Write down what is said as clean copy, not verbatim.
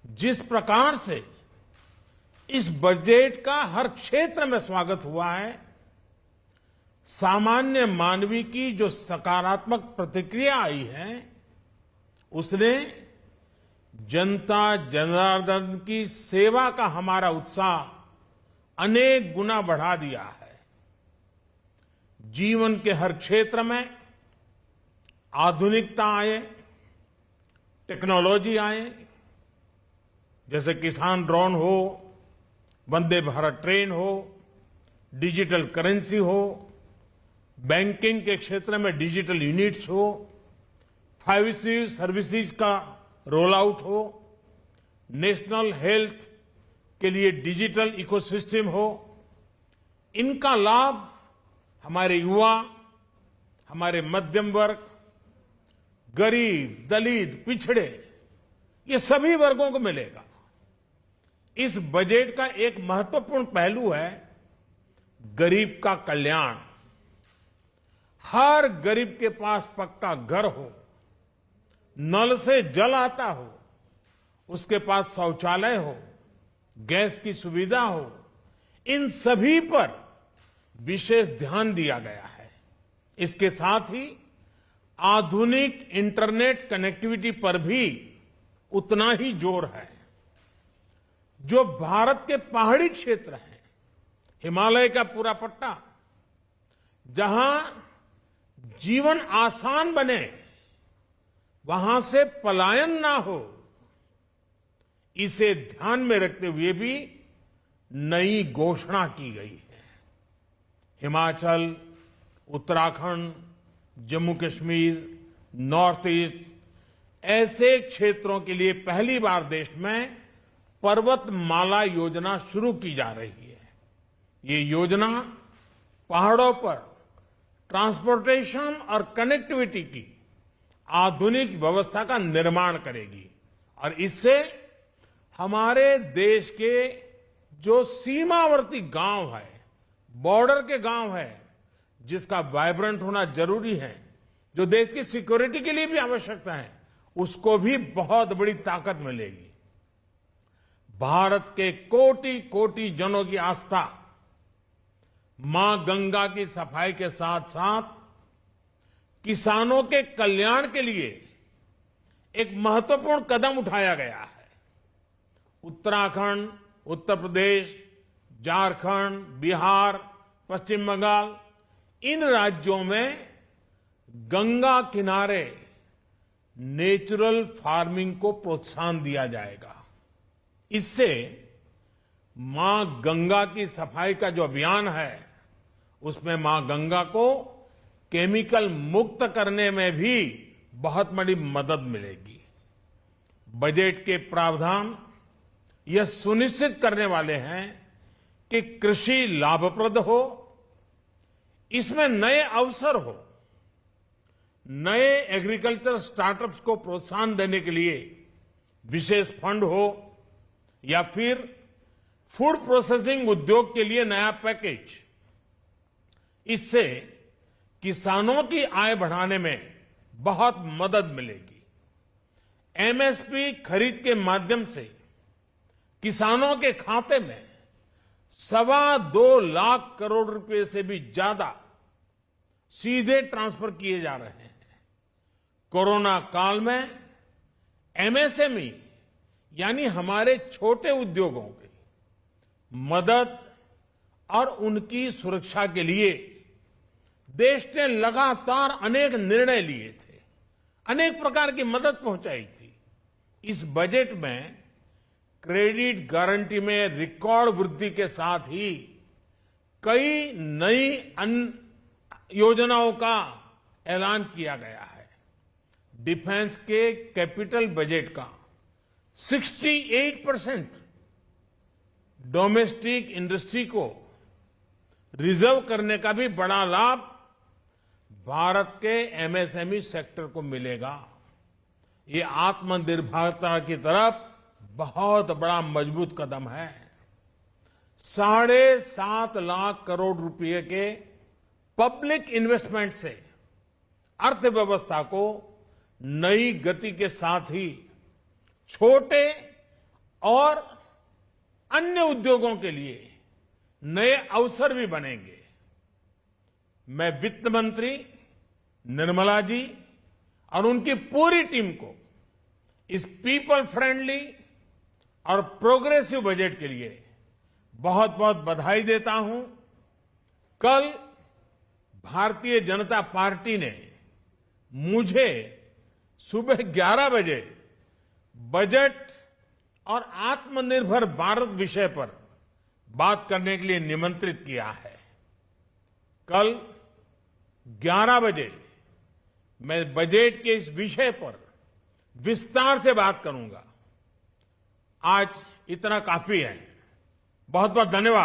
जिस प्रकार से इस बजट का हर क्षेत्र में स्वागत हुआ है, सामान्य मानवी की जो सकारात्मक प्रतिक्रिया आई है, उसने जनता जनार्दन की सेवा का हमारा उत्साह अनेक गुना बढ़ा दिया है। जीवन के हर क्षेत्र में आधुनिकता आए, टेक्नोलॉजी आए, जैसे किसान ड्रोन हो, वंदे भारत ट्रेन हो, डिजिटल करेंसी हो, बैंकिंग के क्षेत्र में डिजिटल यूनिट्स हो, 5G सर्विसेज का रोल आउट हो, नेशनल हेल्थ के लिए डिजिटल इकोसिस्टम हो। इनका लाभ हमारे युवा, हमारे मध्यम वर्ग, गरीब, दलित, पिछड़े, ये सभी वर्गों को मिलेगा। इस बजट का एक महत्वपूर्ण पहलू है गरीब का कल्याण। हर गरीब के पास पक्का घर हो, नल से जल आता हो, उसके पास शौचालय हो, गैस की सुविधा हो, इन सभी पर विशेष ध्यान दिया गया है। इसके साथ ही आधुनिक इंटरनेट कनेक्टिविटी पर भी उतना ही जोर है। जो भारत के पहाड़ी क्षेत्र हैं, हिमालय का पूरा पट्टा, जहां जीवन आसान बने, वहां से पलायन ना हो, इसे ध्यान में रखते हुए भी नई घोषणा की गई है। हिमाचल, उत्तराखंड, जम्मू कश्मीर, नॉर्थ ईस्ट, ऐसे क्षेत्रों के लिए पहली बार देश में पर्वतमाला योजना शुरू की जा रही है। ये योजना पहाड़ों पर ट्रांसपोर्टेशन और कनेक्टिविटी की आधुनिक व्यवस्था का निर्माण करेगी और इससे हमारे देश के जो सीमावर्ती गांव है, बॉर्डर के गांव है, जिसका वाइब्रेंट होना जरूरी है, जो देश की सिक्योरिटी के लिए भी आवश्यकता है, उसको भी बहुत बड़ी ताकत मिलेगी। भारत के कोटि कोटि जनों की आस्था मां गंगा की सफाई के साथ साथ किसानों के कल्याण के लिए एक महत्वपूर्ण कदम उठाया गया है। उत्तराखंड, उत्तर प्रदेश, झारखंड, बिहार, पश्चिम बंगाल, इन राज्यों में गंगा किनारे नेचुरल फार्मिंग को प्रोत्साहन दिया जाएगा। इससे मां गंगा की सफाई का जो अभियान है, उसमें मां गंगा को केमिकल मुक्त करने में भी बहुत बड़ी मदद मिलेगी। बजट के प्रावधान यह सुनिश्चित करने वाले हैं कि कृषि लाभप्रद हो, इसमें नए अवसर हो, नए एग्रीकल्चर स्टार्टअप्स को प्रोत्साहन देने के लिए विशेष फंड हो, या फिर फूड प्रोसेसिंग उद्योग के लिए नया पैकेज। इससे किसानों की आय बढ़ाने में बहुत मदद मिलेगी। एमएसपी खरीद के माध्यम से किसानों के खाते में 2.25 लाख करोड़ रुपए से भी ज्यादा सीधे ट्रांसफर किए जा रहे हैं। कोरोना काल में एमएसएमई यानी हमारे छोटे उद्योगों की मदद और उनकी सुरक्षा के लिए देश ने लगातार अनेक निर्णय लिए थे, अनेक प्रकार की मदद पहुंचाई थी। इस बजट में क्रेडिट गारंटी में रिकॉर्ड वृद्धि के साथ ही कई नई योजनाओं का ऐलान किया गया है। डिफेंस के कैपिटल बजट का 68% डोमेस्टिक इंडस्ट्री को रिजर्व करने का भी बड़ा लाभ भारत के एमएसएमई सेक्टर को मिलेगा। ये आत्मनिर्भरता की तरफ बहुत बड़ा मजबूत कदम है। 7.5 लाख करोड़ रुपए के पब्लिक इन्वेस्टमेंट से अर्थव्यवस्था को नई गति के साथ ही छोटे और अन्य उद्योगों के लिए नए अवसर भी बनेंगे। मैं वित्त मंत्री निर्मला जी और उनकी पूरी टीम को इस पीपल फ्रेंडली और प्रोग्रेसिव बजट के लिए बहुत बहुत बधाई देता हूं। कल भारतीय जनता पार्टी ने मुझे सुबह 11 बजे बजट और आत्मनिर्भर भारत विषय पर बात करने के लिए निमंत्रित किया है। कल 11 बजे मैं बजट के इस विषय पर विस्तार से बात करूंगा। आज इतना काफी है। बहुत बहुत धन्यवाद।